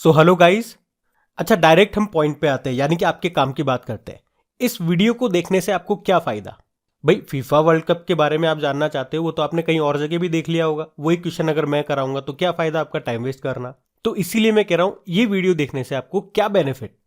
So hello guys. अच्छा, direct हम point पे आते हैं, यानी कि आपके काम की बात करते हैं। इस वीडियो को देखने से आपको क्या फायदा? भाई, फीफा वर्ल्ड कप के बारे में आप जानना चाहते हो, वो तो आपने कहीं और जगह भी देख लिया होगा। वही क्वेश्चन अगर मैं कराऊंगा तो क्या फायदा आपका टाइम वेस्ट करना। तो इसीलिए मैं कह रहा हूं, ये वीडियो देखने से आपको क्या बेनिफिट।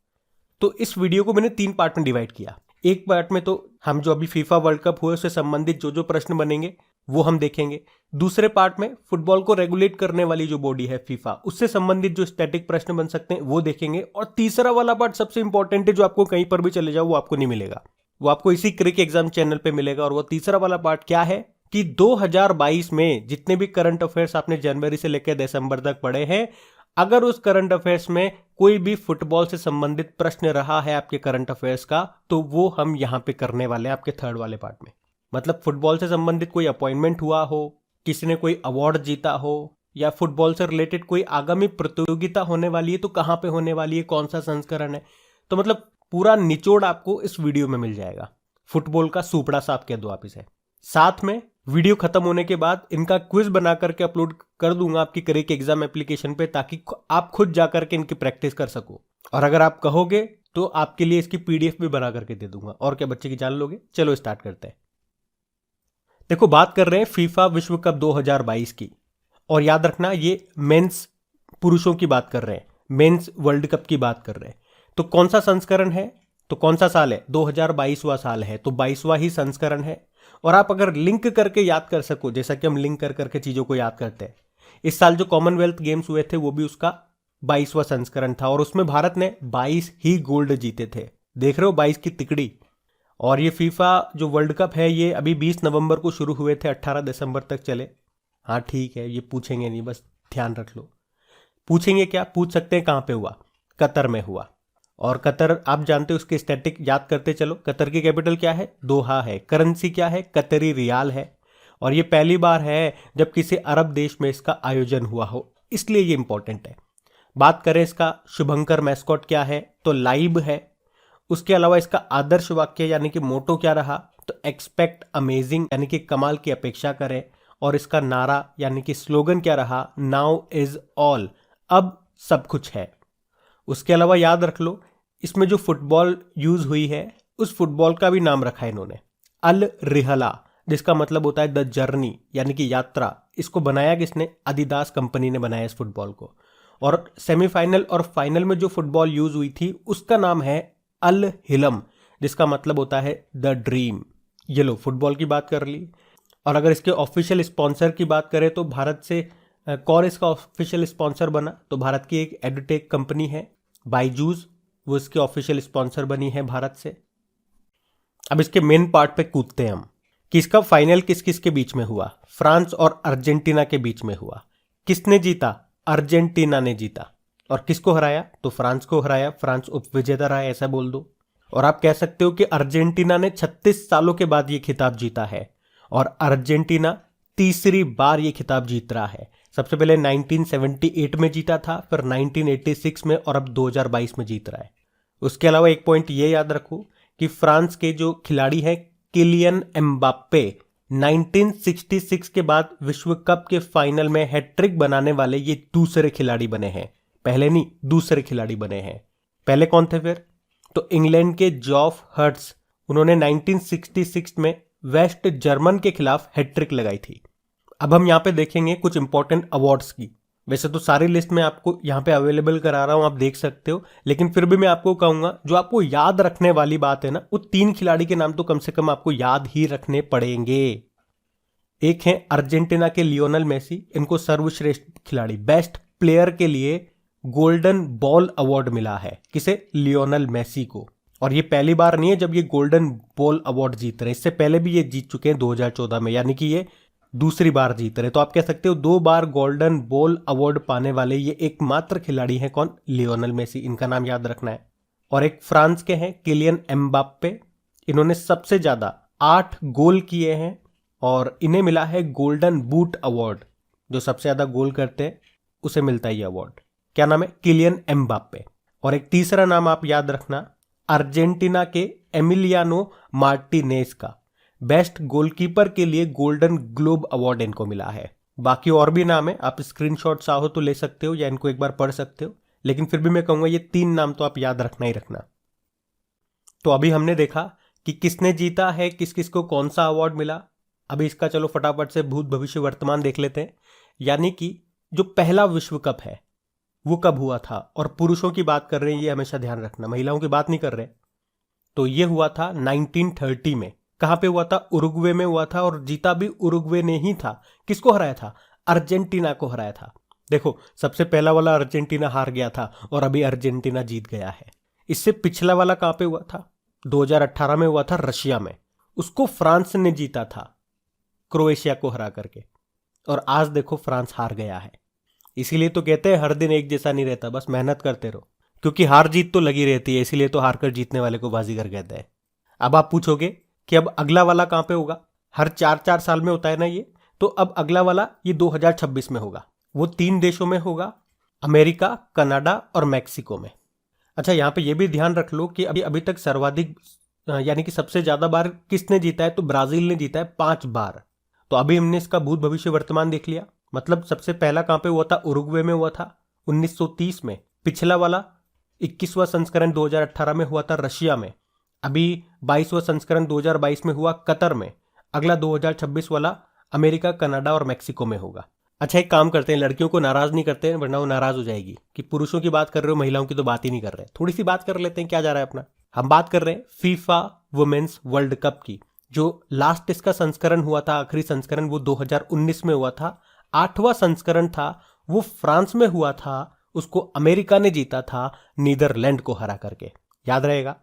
तो इस वीडियो को मैंने 3 पार्ट में डिवाइड किया। एक पार्ट में तो हम जो अभी फीफा वर्ल्ड कप हुए उससे संबंधित जो जो प्रश्न बनेंगे वो हम देखेंगे। दूसरे पार्ट में फुटबॉल को रेगुलेट करने वाली जो बॉडी है फीफा, उससे संबंधित जो स्टैटिक प्रश्न बन सकते हैं वो देखेंगे। और तीसरा वाला पार्ट सबसे इंपॉर्टेंट है, जो आपको कहीं पर भी चले जाओ वो आपको नहीं मिलेगा, वो आपको इसी क्रिक एग्जाम चैनल पे मिलेगा। और वो तीसरा वाला पार्ट क्या है कि 2022 में जितने भी करंट अफेयर्स आपने जनवरी से लेकर दिसंबर तक पढ़े हैं, अगर उस करंट अफेयर्स में कोई भी फुटबॉल से संबंधित प्रश्न रहा है आपके करंट अफेयर्स का, तो वो हम यहां पे करने वाले हैं आपके थर्ड वाले पार्ट में। मतलब फुटबॉल से संबंधित कोई अपॉइंटमेंट हुआ हो, किसी ने कोई अवार्ड जीता हो, या फुटबॉल से रिलेटेड कोई आगामी प्रतियोगिता होने वाली है तो कहां पे होने वाली है, कौन सा संस्करण है, तो मतलब पूरा निचोड़ आपको इस वीडियो में मिल जाएगा। फुटबॉल का सुपड़ा सा आप कह दो आप इसे। साथ में वीडियो खत्म होने के बाद इनका क्विज बना करके अपलोड कर दूंगा आपकी क्रिक एग्जाम एप्लीकेशन पे, ताकि आप खुद जाकर के इनकी प्रैक्टिस कर सको। और अगर आप कहोगे तो आपके लिए इसकी पीडीएफ भी बना करके दे दूंगा। और क्या बच्चे की जान लोगे? चलो स्टार्ट करते हैं। देखो, बात कर रहे हैं फीफा विश्व कप 2022 की। और याद रखना, ये मेंस पुरुषों की बात कर रहे हैं, मेंस वर्ल्ड कप की बात कर रहे हैं। तो कौन सा संस्करण है, तो कौन सा साल है? 2022वां साल है, तो 22वां ही संस्करण है। और आप अगर लिंक करके याद कर सको, जैसा कि हम लिंक कर करके चीजों को याद करते हैं, इस साल जो कॉमनवेल्थ गेम्स हुए थे वो भी उसका 22वां संस्करण था। और उसमें भारत ने 22 ही गोल्ड जीते थे। देख रहे हो, 22 की तिकड़ी। और ये फीफा जो वर्ल्ड कप है, ये अभी 20 नवंबर को शुरू हुए थे, 18 दिसंबर तक चले। हाँ ठीक है, ये पूछेंगे नहीं, बस ध्यान रख लो। पूछेंगे क्या? पूछ सकते हैं कहां पे हुआ? कतर में हुआ। और कतर आप जानते हो, उसके स्टैटिक याद करते चलो। कतर की कैपिटल क्या है? दोहा है। करेंसी क्या है? कतरी रियाल है। और ये पहली बार है जब किसी अरब देश में इसका आयोजन हुआ हो, इसलिए ये इंपॉर्टेंट है। बात करें इसका शुभंकर मैस्कॉट क्या है, तो लाइब है। उसके अलावा इसका आदर्श वाक्य यानी कि मोटो क्या रहा, तो एक्सपेक्ट अमेजिंग, यानी कि कमाल की अपेक्षा करें। और इसका नारा यानी कि स्लोगन क्या रहा? नाउ इज ऑल, अब सब कुछ है। उसके अलावा याद रख लो, इसमें जो फुटबॉल यूज हुई है उस फुटबॉल का भी नाम रखा है इन्होंने, अल रिहला, जिसका मतलब होता है द जर्नी, यानी कि यात्रा। इसको बनाया किसने? adidas कंपनी ने बनाया इस फुटबॉल को। और सेमीफाइनल और फाइनल में जो फुटबॉल यूज हुई थी उसका नाम है अल हिलम, जिसका मतलब होता है द ड्रीम। ये लो, फुटबॉल की बात कर ली। और अगर इसके ऑफिशियल स्पॉन्सर की बात करें तो भारत से कौन इसका ऑफिशियल स्पॉन्सर बना, तो भारत की एक एडुटेक कंपनी है बाइजूस, वो इसके ऑफिशियल स्पॉन्सर बनी है भारत से। अब इसके मेन पार्ट पे कूदते हैं हम कि इसका फाइनल किस किस के बीच में हुआ। फ्रांस और अर्जेंटीना के बीच में हुआ। किसने जीता? अर्जेंटीना ने जीता। और किसको हराया? तो फ्रांस को हराया। फ्रांस उपविजेता रहा, ऐसा बोल दो। और आप कह सकते हो कि अर्जेंटीना ने 36 सालों के बाद ये खिताब जीता है। और अर्जेंटीना तीसरी बार ये खिताब जीत रहा है। सबसे पहले 1978 में जीता था, फिर 1986 में, और अब 2022 में जीत रहा है। उसके अलावा एक पॉइंट ये याद रखो कि फ्रांस के जो खिलाड़ी हैं किलियन एम्बाप्पे, 1966 के बाद विश्व कप के फाइनल में हैट्रिक बनाने वाले ये दूसरे खिलाड़ी बने हैं। पहले नहीं, दूसरे खिलाड़ी बने हैं। पहले कौन थे फिर? तो इंग्लैंड के जॉफ हर्ट्स, उन्होंने 1966 में वेस्ट जर्मन के खिलाफ हैट्रिक लगाई थी। अब हम यहाँ पे देखेंगे कुछ इंपॉर्टेंट अवार्ड्स की। वैसे तो सारी लिस्ट में आपको यहाँ पे अवेलेबल करा रहा हूं, आप देख सकते हो, लेकिन फिर भी मैं आपको कहूंगा जो आपको याद रखने वाली बात है ना, वो 3 खिलाड़ी के नाम तो कम से कम आपको याद ही रखने पड़ेंगे। एक है अर्जेंटीना के लियोनल मेसी, इनको सर्वश्रेष्ठ खिलाड़ी, बेस्ट प्लेयर के लिए गोल्डन बॉल अवार्ड मिला है। किसे? लियोनल मेसी को। और ये पहली बार नहीं है जब ये गोल्डन बॉल अवार्ड जीत रहे हैं, इससे पहले भी ये जीत चुके हैं 2014 में, यानी कि ये दूसरी बार जीत रहे। तो आप कह सकते हो 2 बार गोल्डन बॉल अवार्ड पाने वाले ये एकमात्र खिलाड़ी हैं। कौन? लियोनल मेसी, इनका नाम याद रखना है। और एक फ्रांस के हैं किलियन एम्बाप्पे, इन्होंने सबसे ज्यादा 8 गोल किए हैं और इन्हें मिला है गोल्डन बूट अवार्ड। जो सबसे ज्यादा गोल करते हैं उसे मिलता है ये अवार्ड। क्या नाम है? Kylian Mbappe. और एक तीसरा नाम आप याद रखना, अर्जेंटीना के एमिलियानो मार्टिनेज का, बेस्ट गोलकीपर के लिए गोल्डन ग्लोब अवार्ड इनको मिला है। बाकी और भी नाम है, आप स्क्रीनशॉट चाहो तो ले सकते हो या इनको एक बार पढ़ सकते हो, लेकिन फिर भी मैं कहूंगा ये 3 नाम तो आप याद रखना ही रखना। तो अभी हमने देखा कि किसने जीता है, किस किस को कौन सा अवार्ड मिला। अभी इसका चलो फटाफट से भूत भविष्य वर्तमान देख लेते हैं। यानी कि जो पहला विश्व कप है वो कब हुआ था, और पुरुषों की बात कर रहे हैं, ये हमेशा ध्यान रखना, महिलाओं की बात नहीं कर रहे। तो ये हुआ था 1930 में। कहां पे हुआ था? उरुग्वे में हुआ था, और जीता भी उरुग्वे ने ही था। किसको हराया था? अर्जेंटीना को हराया था। देखो, सबसे पहला वाला अर्जेंटीना हार गया था और अभी अर्जेंटीना जीत गया है। इससे पिछला वाला कहां पे हुआ था? 2018 में हुआ था रशिया में, उसको फ्रांस ने जीता था क्रोएशिया को हरा करके, और आज देखो फ्रांस हार गया है। इसीलिए तो कहते हैं हर दिन एक जैसा नहीं रहता, बस मेहनत करते रहो, क्योंकि हार जीत तो लगी रहती है, इसीलिए तो हार कर जीतने वाले को बाजीगर कहते हैं। अब आप पूछोगे कि अब अगला वाला कहां पे होगा? हर 4-4 साल में होता है ना ये, तो अब अगला वाला ये 2026 में होगा। वो 3 देशों में होगा, अमेरिका, कनाडा और मैक्सिको में। अच्छा, यहां पे ये भी ध्यान रख लो कि अभी तक सर्वाधिक यानी कि सबसे ज्यादा बार किसने जीता है? तो ब्राजील ने जीता है 5 बार। तो अभी हमने इसका भूत भविष्य वर्तमान देख लिया। मतलब सबसे पहला कहां पे हुआ था? उरुग्वे में हुआ था 1930 में। पिछला वाला 21वां संस्करण 2018 में हुआ था रशिया में। अभी 22वां संस्करण 2022 में हुआ कतर में। अगला 2026 वाला अमेरिका, कनाडा और मैक्सिको में होगा। अच्छा, एक काम करते हैं, लड़कियों को नाराज नहीं करते हैं, वरना वो नाराज हो जाएगी कि पुरुषों की बात कर रहे हो, महिलाओं की तो बात ही नहीं कर रहे। थोड़ी सी बात कर लेते हैं, क्या जा रहा है अपना। हम बात कर रहे हैं फीफा वुमेन्स वर्ल्ड कप की। जो लास्ट इसका संस्करण हुआ था, आखिरी संस्करण, वो 2019 में हुआ था। 8वां संस्करण था, वो फ्रांस में हुआ था, उसको अमेरिका ने जीता था नीदरलैंड को हरा करके। याद रहेगा?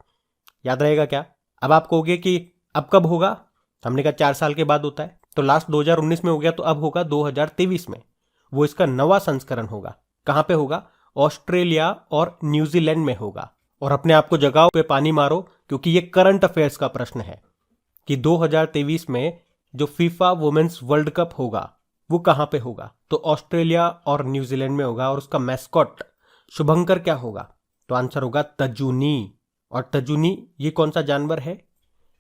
याद रहेगा क्या? अब आप कहोगे कि अब कब होगा? हमने कहा 4 साल के बाद होता है, तो लास्ट 2019 में हो गया, तो अब होगा 2023 में। वो इसका 9वां संस्करण होगा। कहां पे होगा? ऑस्ट्रेलिया और न्यूजीलैंड में होगा। और अपने आप को जगाओ पे पानी मारो, क्योंकि ये करंट अफेयर्स का प्रश्न है कि 2023 में जो फीफा वुमेन्स वर्ल्ड कप होगा वो कहां पे होगा? तो ऑस्ट्रेलिया और न्यूजीलैंड में होगा। और उसका मैस्कॉट शुभंकर क्या होगा? तो आंसर होगा तजुनी। और तजुनी ये कौन सा जानवर है?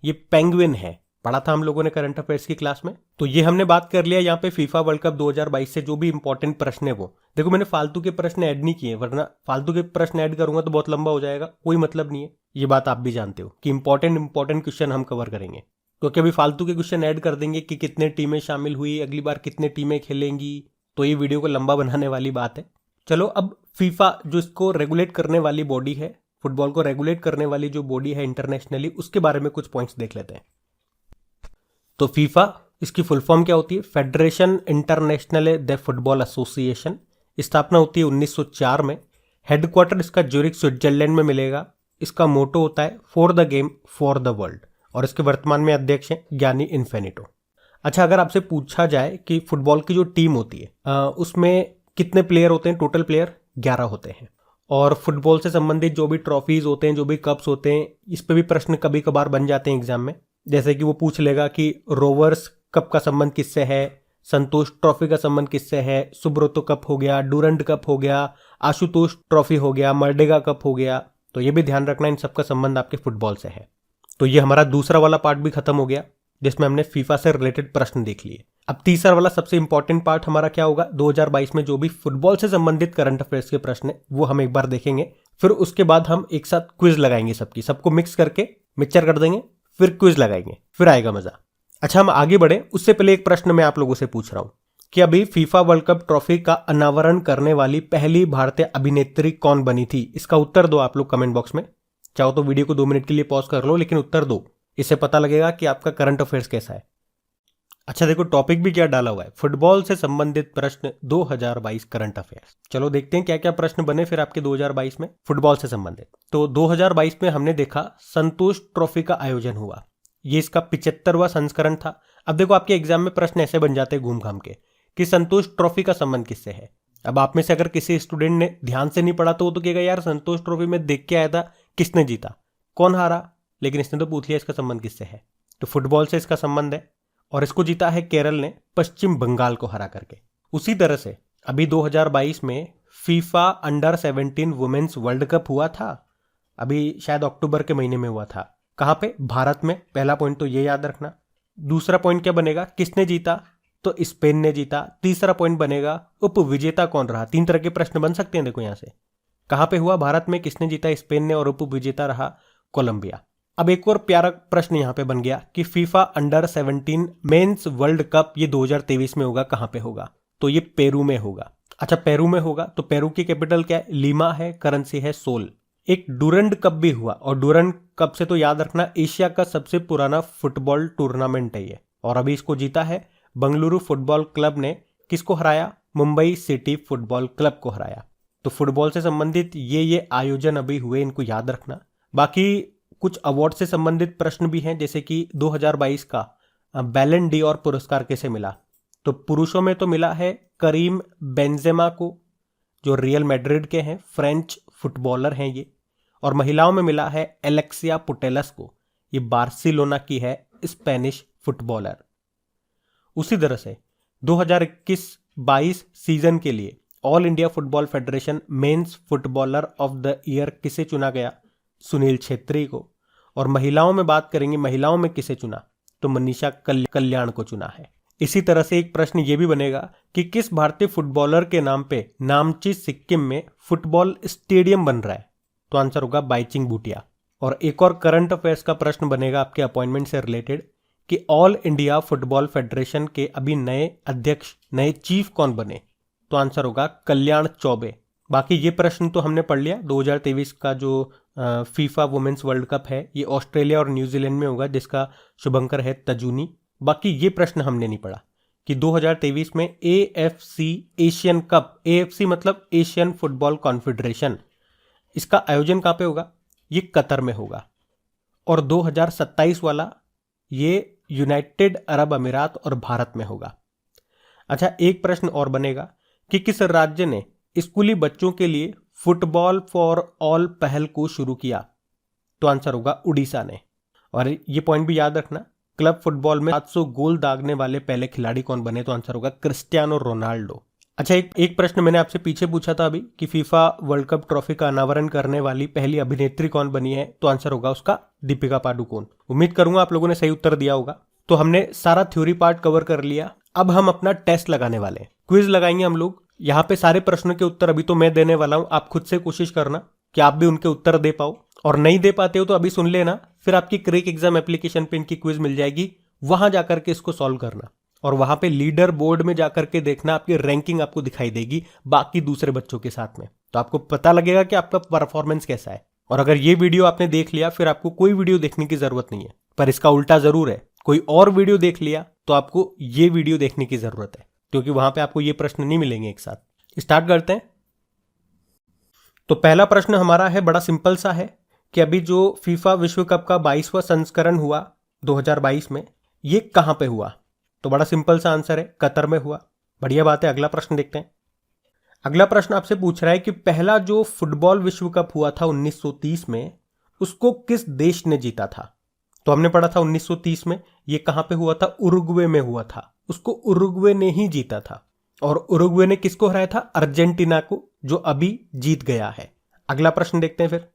ये पेंगुइन है। पढ़ा था हम लोगों ने करंट अफेयर्स की क्लास में। तो ये हमने बात कर लिया यहाँ पे फीफा वर्ल्ड कप 2022 से जो भी इंपॉर्टेंट प्रश्न है वो। देखो, मैंने फालतू के प्रश्न ऐड नहीं किए, वरना फालतू के प्रश्न ऐड करूंगा तो बहुत लंबा हो जाएगा, कोई मतलब नहीं है। ये बात आप भी जानते हो कि इंपॉर्टेंट क्वेश्चन हम कवर करेंगे। क्योंकि अभी फालतू के क्वेश्चन ऐड कर देंगे कि कितने टीमें शामिल हुई, अगली बार कितने टीमें खेलेंगी, तो ये वीडियो को लंबा बनाने वाली बात है। चलो, अब फीफा जो इसको रेगुलेट करने वाली बॉडी है, फुटबॉल को रेगुलेट करने वाली जो बॉडी है इंटरनेशनली, उसके बारे में कुछ पॉइंट्स देख लेते हैं। तो फीफा, इसकी फुल फॉर्म क्या होती है? फेडरेशन इंटरनेशनल दे फुटबॉल एसोसिएशन। स्थापना होती है 1904 में। हेडक्वार्टर इसका ज्यूरिख स्विट्जरलैंड में मिलेगा। इसका मोटो होता है for the game for the world, और इसके वर्तमान में अध्यक्ष हैं ज्ञानी इन्फेनिटो। अच्छा, अगर आपसे पूछा जाए कि फुटबॉल की जो टीम होती है उसमें कितने प्लेयर होते हैं? टोटल प्लेयर 11 होते हैं। और फुटबॉल से संबंधित जो भी ट्रॉफीज होते हैं, जो भी कप्स होते हैं, इस पे भी प्रश्न कभी कभार बन जाते हैं एग्जाम में। जैसे कि वो पूछ लेगा कि रोवर्स कप का संबंध किससे है, संतोष ट्रॉफी का संबंध किससे है, सुब्रोतो कप हो गया, डूरंड कप हो गया, आशुतोष ट्रॉफी हो गया, मर्डेगा कप हो गया। तो ये भी ध्यान रखना, इन सबका संबंध आपके फुटबॉल से है। तो ये हमारा दूसरा वाला पार्ट भी खत्म हो गया, जिसमें हमने फीफा से रिलेटेड प्रश्न देख लिए। अब तीसरा वाला सबसे इंपॉर्टेंट पार्ट हमारा क्या होगा? 2022 में जो भी फुटबॉल से संबंधित करंट अफेयर्स के प्रश्न है वो हम एक बार देखेंगे। फिर उसके बाद हम एक साथ क्विज लगाएंगे, सबको मिक्स करके मिक्सचर कर देंगे, फिर क्विज लगाएंगे, फिर आएगा मजा। अच्छा, हम आगे बढ़े उससे पहले एक प्रश्न मैं आप लोगों से पूछ रहा हूं कि अभी फीफा वर्ल्ड कप ट्रॉफी का अनावरण करने वाली पहली भारतीय अभिनेत्री कौन बनी थी? इसका उत्तर दो आप लोग कमेंट बॉक्स में। चाहो तो वीडियो को 2 मिनट के लिए पॉज कर लो, लेकिन उत्तर दो, इससे पता लगेगा कि आपका करंट अफेयर्स कैसा है। अच्छा देखो, टॉपिक भी क्या डाला हुआ है, फुटबॉल से संबंधित प्रश्न 2022 करंट अफेयर्स। चलो देखते हैं क्या क्या प्रश्न बने फिर आपके 2022 में फुटबॉल से संबंधित। तो 2022 में हमने देखा संतोष ट्रॉफी का आयोजन हुआ, ये इसका 75वां संस्करण था। अब देखो, आपके एग्जाम में प्रश्न ऐसे बन जाते हैं घूम घाम के कि संतोष ट्रॉफी का संबंध किससे है। अब आप में से अगर किसी स्टूडेंट ने ध्यान से नहीं पढ़ा तो वो तो कहेगा यार संतोष ट्रॉफी में देख के आया था, किसने जीता, कौन हारा, लेकिन इसने तो पूछ लिया इसका संबंध किससे है। तो फुटबॉल से इसका संबंध है, और इसको जीता है केरल ने पश्चिम बंगाल को हरा करके। उसी तरह से अभी 2022 में FIFA under 17 women's World Cup हुआ था, अभी शायद अक्टूबर के महीने में हुआ था। कहां पे? भारत में। पहला पॉइंट तो ये याद रखना। दूसरा पॉइंट क्या बनेगा? किसने जीता? तो स्पेन ने जीता। तीसरा पॉइंट बनेगा उपविजेता कौन रहा। 3 तरह के प्रश्न बन सकते हैं देखो यहां से। कहाँ पे हुआ? भारत में। किसने जीता? स्पेन ने, और उप विजेता रहा कोलंबिया। अब एक और प्यारा प्रश्न यहाँ पे बन गया कि FIFA under 17 mains world cup ये 2023 में होगा, कहाँ पे होगा? तो ये पेरू में होगा। अच्छा, पेरू में होगा तो पेरू की कैपिटल क्या है? लीमा है, करेंसी है सोल। एक डूरंड कप भी हुआ, और डूरंड कप से तो याद रखना एशिया का सबसे पुराना फुटबॉल टूर्नामेंट है ये, और अभी इसको जीता है बंगलुरु फुटबॉल क्लब ने। किसको हराया? मुंबई सिटी फुटबॉल क्लब को हराया। तो फुटबॉल से संबंधित ये आयोजन अभी हुए, इनको याद रखना। बाकी कुछ अवार्ड से संबंधित प्रश्न भी हैं, जैसे कि 2022 का बैलन डी और पुरस्कार किसे मिला? तो पुरुषों में तो मिला है करीम बेंजेमा को, जो रियल मैड्रिड के हैं, फ्रेंच फुटबॉलर हैं ये। और महिलाओं में मिला है एलेक्सिया पुटेलस को, ये बार्सिलोना की है, स्पेनिश फुटबॉलर। उसी तरह से 2021-22 सीजन के लिए All India Football Federation men's footballer of the year किसे चुना गया? सुनील छेत्री को। और महिलाओं में बात करेंगे, महिलाओं में किसे चुना? तो मनीषा कल्याण को चुना है। इसी तरह से एक प्रश्न ये भी बनेगा कि किस भारतीय फुटबॉलर के नाम पे नामची सिक्किम में फुटबॉल स्टेडियम बन रहा है? तो आंसर होगा बाइचिंग भूटिया। और एक और करंट अफेयर्स का प्रश्न बनेगा आपके अपॉइंटमेंट से रिलेटेड कि ऑल इंडिया फुटबॉल फेडरेशन के अभी नए अध्यक्ष, नए चीफ कौन बने? तो आंसर होगा कल्याण चौबे। बाकी ये प्रश्न तो हमने पढ़ लिया। 2023 का जो फीफा वुमेन्स वर्ल्ड कप है ये ऑस्ट्रेलिया और न्यूजीलैंड में होगा, जिसका शुभंकर है तजूनी। बाकी ये प्रश्न हमने नहीं पढ़ा कि 2023 में AFC एशियन कप, AFC मतलब एशियन फुटबॉल कॉन्फेडरेशन, इसका आयोजन कहाँ पे होगा? ये कतर में होगा। और 2027 वाला ये यूनाइटेड अरब अमीरात और भारत में होगा। अच्छा, एक प्रश्न और बनेगा कि किस राज्य ने स्कूली बच्चों के लिए फुटबॉल फॉर ऑल पहल को शुरू किया? तो आंसर होगा उड़ीसा ने। और ये पॉइंट भी याद रखना, क्लब फुटबॉल में 700 गोल दागने वाले पहले खिलाड़ी कौन बने? तो आंसर होगा क्रिस्टियानो रोनाल्डो। अच्छा, एक प्रश्न मैंने आपसे पीछे पूछा था अभी कि फीफा वर्ल्ड कप ट्रॉफी का अनावरण करने वाली पहली अभिनेत्री कौन बनी है? तो आंसर होगा उसका दीपिका पादुकोण। उम्मीद करूंगा आप लोगों ने सही उत्तर दिया होगा। तो हमने सारा थ्योरी पार्ट कवर कर लिया। अब हम अपना टेस्ट लगाने वाले हैं, क्विज लगाएंगे हम लोग। यहाँ पे सारे प्रश्नों के उत्तर अभी तो मैं देने वाला हूं, आप खुद से कोशिश करना कि आप भी उनके उत्तर दे पाओ। और नहीं दे पाते हो तो अभी सुन लेना, फिर आपकी क्रेक एग्जाम एप्लीकेशन पे इनकी क्विज मिल जाएगी, वहां जाकर के इसको सॉल्व करना। और वहां पे लीडर बोर्ड में जाकर के देखना, आपकी रैंकिंग आपको दिखाई देगी बाकी दूसरे बच्चों के साथ में, तो आपको पता लगेगा कि आपका परफॉर्मेंस कैसा है। और अगर ये वीडियो आपने देख लिया, फिर आपको कोई वीडियो देखने की जरूरत नहीं है। पर इसका उल्टा जरूर है, कोई और वीडियो देख लिया तो आपको ये वीडियो देखने की जरूरत है, क्योंकि वहां पे आपको ये प्रश्न नहीं मिलेंगे एक साथ। स्टार्ट करते हैं। तो पहला प्रश्न हमारा है, बड़ा सिंपल सा है कि अभी जो फीफा विश्व कप का 22वां संस्करण हुआ 2022 में, ये कहां पे हुआ? तो बड़ा सिंपल सा आंसर है, कतर में हुआ। बढ़िया बात है। अगला प्रश्न देखते हैं। अगला प्रश्न आपसे पूछ रहा है कि पहला जो फुटबॉल विश्व कप हुआ था 1930 में, उसको किस देश ने जीता था? तो हमने पढ़ा था 1930 में ये कहां पे हुआ था? उरुग्वे में हुआ था। उसको उरुग्वे ने ही जीता था। और उरुग्वे ने किसको हराया था? अर्जेंटीना को, जो अभी जीत गया है। अगला प्रश्न देखते हैं फिर।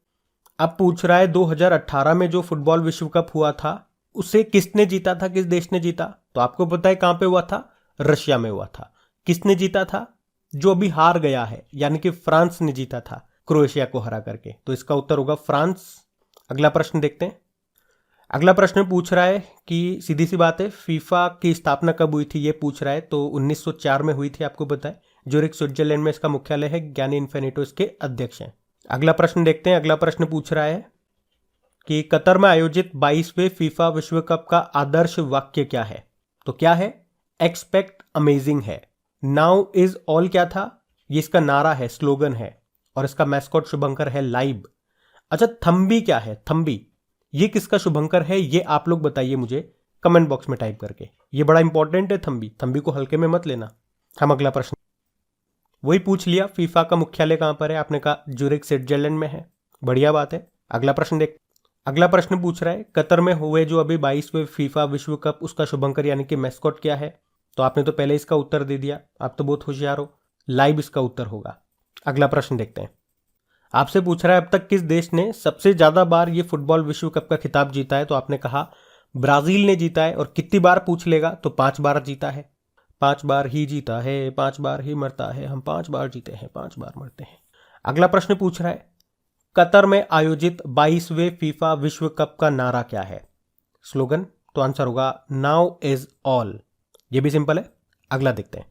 अब पूछ रहा है 2018 में जो फुटबॉल विश्व कप हुआ था उसे किसने जीता था? किस देश ने जीता? तो आपको पता है कहां पे हुआ था? रशिया में हुआ था। किसने जीता था? जो अभी हार गया है, यानी कि फ्रांस ने जीता था क्रोएशिया को हरा करके। तो इसका उत्तर होगा फ्रांस। अगला प्रश्न देखते हैं। अगला प्रश्न पूछ रहा है कि सीधी सी बात है, फीफा की स्थापना कब हुई थी ये पूछ रहा है। तो 1904 में हुई थी, आपको पता है। ज्यूरिख स्विट्जरलैंड में इसका मुख्यालय है। ज्ञानी इन्फिनिटो इसके अध्यक्ष हैं। अगला प्रश्न देखते हैं। अगला प्रश्न पूछ रहा है कि कतर में आयोजित 22वें फीफा विश्व कप का आदर्श वाक्य क्या है? तो क्या है? एक्सपेक्ट अमेजिंग है। नाउ इज ऑल क्या था? ये इसका नारा है, स्लोगन है। और इसका मैस्कॉट शुभंकर है लाइव। अच्छा, थम्बी क्या है? थम्बी ये किसका शुभंकर है? ये आप लोग बताइए मुझे कमेंट बॉक्स में टाइप करके। ये बड़ा इंपॉर्टेंट है थम्बी, थम्बी को हल्के में मत लेना। हम अगला प्रश्न वही पूछ लिया, फीफा का मुख्यालय कहां पर है? आपने कहा ज्यूरिख स्विट्जरलैंड में है। बढ़िया बात है। अगला प्रश्न देख। अगला प्रश्न पूछ रहा है कतर में हुए जो अभी 22वें फीफा विश्व कप, उसका शुभंकर यानी कि मैस्कॉट क्या है? तो आपने तो पहले इसका उत्तर दे दिया, आप तो बहुत होशियार हो। लाइव इसका उत्तर होगा। अगला प्रश्न देखते हैं। आपसे पूछ रहा है अब तक किस देश ने सबसे ज्यादा बार ये फुटबॉल विश्व कप का खिताब जीता है? तो आपने कहा ब्राजील ने जीता है। और कितनी बार पूछ लेगा तो 5 बार जीता है। 5 बार ही जीता है, 5 बार ही मरता है, हम 5 बार जीते हैं, 5 बार मरते हैं। अगला प्रश्न पूछ रहा है कतर में आयोजित 22वें फीफा विश्व कप का नारा क्या है? स्लोगन, तो आंसर होगा नाउ इज ऑल। ये भी सिंपल है। अगला देखते हैं।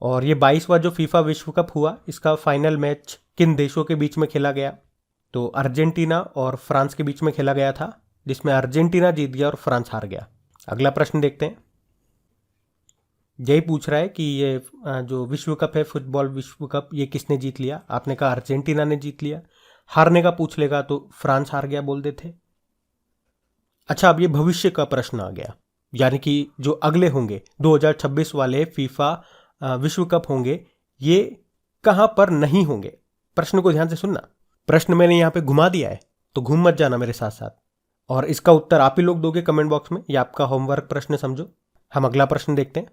और ये 22वां जो फीफा विश्व कप हुआ, इसका फाइनल मैच किन देशों के बीच में खेला गया? तो अर्जेंटीना और फ्रांस के बीच में खेला गया था, जिसमें अर्जेंटीना जीत गया और फ्रांस हार गया। अगला प्रश्न देखते हैं। यही पूछ रहा है कि ये जो विश्व कप है, फुटबॉल विश्व कप, ये किसने जीत लिया? आपने कहा अर्जेंटीना ने जीत लिया। हारने का पूछ लेगा तो फ्रांस हार गया बोल देते। अच्छा, अब ये भविष्य का प्रश्न आ गया, यानी कि जो अगले होंगे 2026 वाले फीफा विश्व कप होंगे, ये कहां पर नहीं होंगे? प्रश्न को ध्यान से सुनना। प्रश्न मैंने यहां पे घुमा दिया है, तो घूम मत जाना मेरे साथ साथ, और इसका उत्तर आप ही लोग दोगे कमेंट बॉक्स में। ये आपका होमवर्क प्रश्न समझो। हम अगला प्रश्न देखते हैं।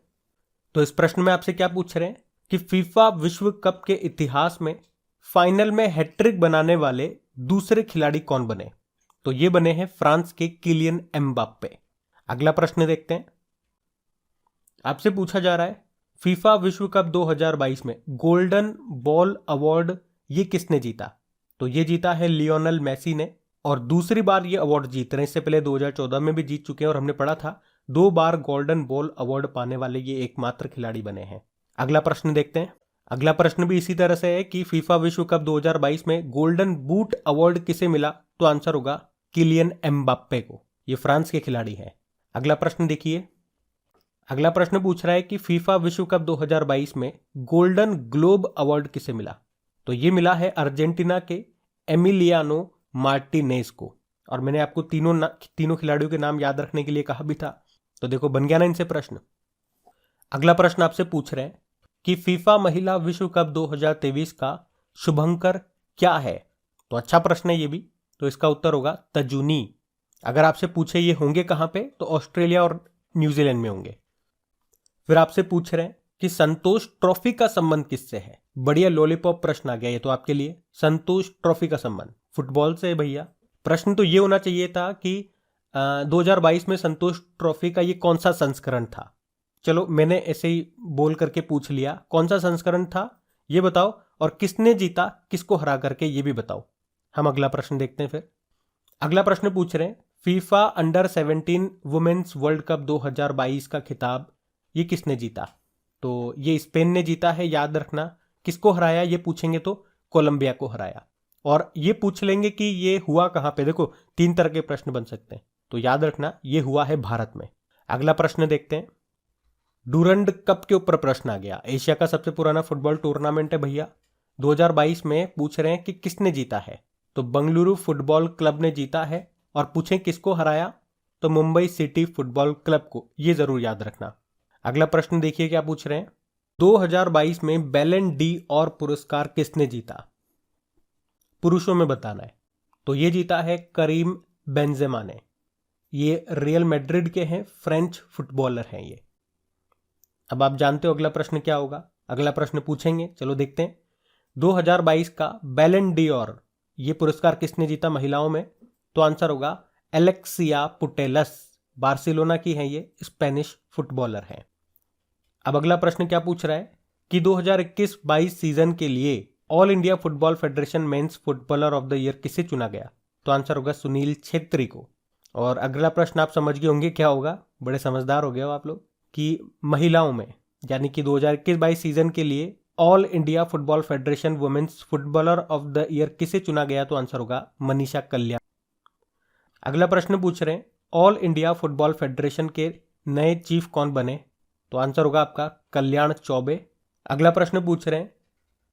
तो इस प्रश्न में आपसे क्या पूछ रहे हैं कि फीफा विश्व कप के इतिहास में फाइनल में हैट्रिक बनाने वाले दूसरे खिलाड़ी कौन बने? तो ये बने हैं फ्रांस के किलियन एम्बाप्पे। अगला प्रश्न देखते हैं। आपसे पूछा जा रहा है फीफा विश्व कप 2022 में गोल्डन बॉल अवार्ड ये किसने जीता? तो ये जीता है लियोनेल मेसी ने, और दूसरी बार ये अवार्ड जीत रहे हैं। इससे पहले 2014 में भी जीत चुके हैं, और हमने पढ़ा था 2 बार गोल्डन बॉल अवार्ड पाने वाले ये एकमात्र खिलाड़ी बने हैं। अगला प्रश्न देखते हैं। अगला प्रश्न भी इसी तरह से है कि फीफा विश्व कप 2022 में गोल्डन बूट अवार्ड किसे मिला? तो आंसर होगा किलियन एम्बाप्पे को। ये फ्रांस के खिलाड़ी हैं। अगला प्रश्न देखिए। अगला प्रश्न पूछ रहा है कि फीफा विश्व कप 2022 में गोल्डन ग्लोब अवार्ड किसे मिला? तो ये मिला है अर्जेंटीना के एमिलियानो मार्टिनेज को। और मैंने आपको तीनों खिलाड़ियों के नाम याद रखने के लिए कहा भी था, तो देखो बन गया ना इनसे प्रश्न। अगला प्रश्न आपसे पूछ रहे हैं कि फीफा महिला विश्व कप 2023 का शुभंकर क्या है? तो अच्छा प्रश्न है ये भी। तो इसका उत्तर होगा तजुनी। अगर आपसे पूछे ये होंगे कहां पे, तो ऑस्ट्रेलिया और न्यूजीलैंड में होंगे। फिर आपसे पूछ रहे हैं कि संतोष ट्रॉफी का संबंध किससे है? बढ़िया लॉलीपॉप प्रश्न आ गया ये तो आपके लिए। संतोष ट्रॉफी का संबंध फुटबॉल से है भैया। प्रश्न तो ये होना चाहिए था कि 2022 में संतोष ट्रॉफी का ये कौन सा संस्करण था। चलो मैंने ऐसे ही बोल करके पूछ लिया, कौन सा संस्करण था ये बताओ, और किसने जीता, किसको हरा करके ये भी बताओ। हम अगला प्रश्न देखते हैं। फिर अगला प्रश्न पूछ रहे हैं FIFA under 17 women's World Cup 2022 का खिताब ये किसने जीता? तो ये स्पेन ने जीता है, याद रखना। किसको हराया ये पूछेंगे तो कोलंबिया को हराया। और ये पूछ लेंगे कि ये हुआ कहां पे, देखो 3 तरह के प्रश्न बन सकते हैं, तो याद रखना ये हुआ है भारत में। अगला प्रश्न देखते हैं। डूरंड कप के ऊपर प्रश्न आ गया। एशिया का सबसे पुराना फुटबॉल टूर्नामेंट है भैया। 2022 में पूछ रहे हैं कि किसने जीता है? तो बंगलुरु फुटबॉल क्लब ने जीता है। और पूछें किसको हराया, तो मुंबई सिटी फुटबॉल क्लब को। ये जरूर याद रखना। अगला प्रश्न देखिए क्या पूछ रहे हैं। 2022 में बैलन डी और पुरस्कार किसने जीता? पुरुषों में बताना है। तो ये जीता है करीम बेंजेमा ने। ये रियल मैड्रिड के हैं, फ्रेंच फुटबॉलर हैं ये। अब आप जानते हो अगला प्रश्न क्या होगा। अगला प्रश्न पूछेंगे, चलो देखते हैं। 2022 का बैलन डी और ये पुरस्कार किसने जीता महिलाओं में? तो आंसर होगा एलेक्सिया पुटेलस। बार्सिलोना की हैं ये, स्पेनिश फुटबॉलर हैं। अब अगला प्रश्न क्या पूछ रहा है कि 2021-22 सीजन के लिए All India Football Federation men's footballer of the year किसे चुना गया? तो आंसर होगा सुनील छेत्री को। और अगला प्रश्न आप समझ गए होंगे क्या होगा, बड़े समझदार हो गए हो आप लोग, कि महिलाओं में यानी कि 2021-22 सीजन के लिए All India Football Federation women's footballer of the year किसे चुना गया? तो आंसर होगा मनीषा कल्याण। अगला प्रश्न पूछ रहे हैं ऑल इंडिया फुटबॉल फेडरेशन के नए चीफ कौन बने? तो आंसर होगा आपका कल्याण चौबे। अगला प्रश्न पूछ रहे हैं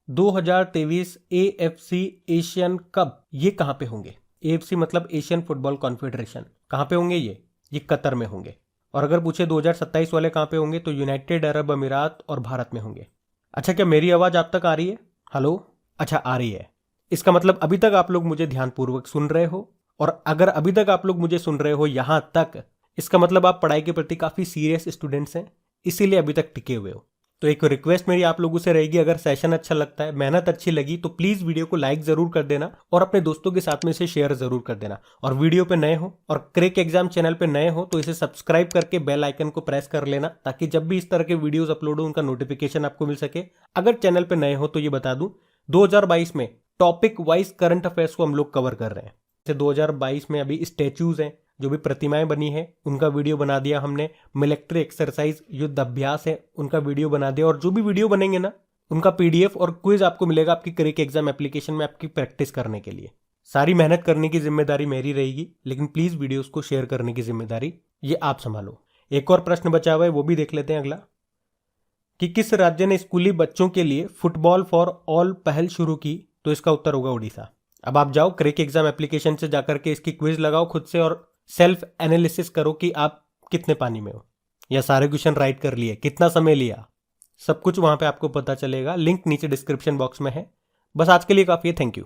2023 AFC एशियन कप ये कहां पे होंगे? AFC मतलब एशियन फुटबॉल कॉन्फेडरेशन। कहां पे होंगे ये कतर में होंगे। और अगर पूछे 2027 वाले कहां पे होंगे, तो यूनाइटेड अरब अमीरात और भारत में होंगे। अच्छा, क्या मेरी आवाज आप तक आ रही है? हेलो, अच्छा आ रही है। इसका मतलब अभी तक आप लोग मुझे ध्यानपूर्वक सुन रहे हो। और अगर अभी तक आप लोग मुझे सुन रहे हो यहां तक, इसका मतलब आप पढ़ाई के प्रति काफी सीरियस स्टूडेंट्स हैं, इसीलिए अभी तक टिके हुए हो। तो एक रिक्वेस्ट मेरी आप लोगों से रहेगी, अगर सेशन अच्छा लगता है, मेहनत अच्छी लगी, तो प्लीज वीडियो को लाइक जरूर कर देना और अपने दोस्तों के साथ में इसे शेयर जरूर कर देना। और वीडियो पे नए हो और क्रैक एग्जाम चैनल पे नए हो तो इसे सब्सक्राइब करके बेल आइकन को प्रेस कर लेना, ताकि जब भी इस तरह के वीडियोस अपलोड हो उनका नोटिफिकेशन आपको मिल सके। अगर चैनल पे नए हो तो ये बता दूं, 2022 में टॉपिक वाइज करंट अफेयर्स को हम लोग कवर कर रहे हैं। जैसे 2022 में अभी स्टेच्यूज हैं, जो भी प्रतिमाएं बनी है उनका वीडियो बना दिया हमने। मिलिट्री एक्सरसाइज युद्ध अभ्यास है उनका वीडियो बना दिया। और जो भी वीडियो बनेंगे ना उनका पीडीएफ और क्विज आपको मिलेगा आपकी क्रिक एग्जाम एप्लीकेशन में आपकी प्रैक्टिस करने के लिए। सारी मेहनत करने की जिम्मेदारी मेरी रहेगी, लेकिन प्लीज वीडियोस को शेयर करने की जिम्मेदारी ये आप संभालो। एक और प्रश्न बचा हुआ है, वो भी देख लेते हैं अगला, कि किस राज्य ने स्कूली बच्चों के लिए फुटबॉल फॉर ऑल पहल शुरू की? तो इसका उत्तर होगा उड़ीसा। अब आप जाओ क्रिक एग्जाम एप्लीकेशन से जाकर के इसकी क्विज लगाओ खुद से और सेल्फ एनालिसिस करो कि आप कितने पानी में हो, या सारे क्वेश्चन राइट कर लिए, कितना समय लिया, सब कुछ वहां पे आपको पता चलेगा। लिंक नीचे डिस्क्रिप्शन बॉक्स में है। बस आज के लिए काफी है। Thank you.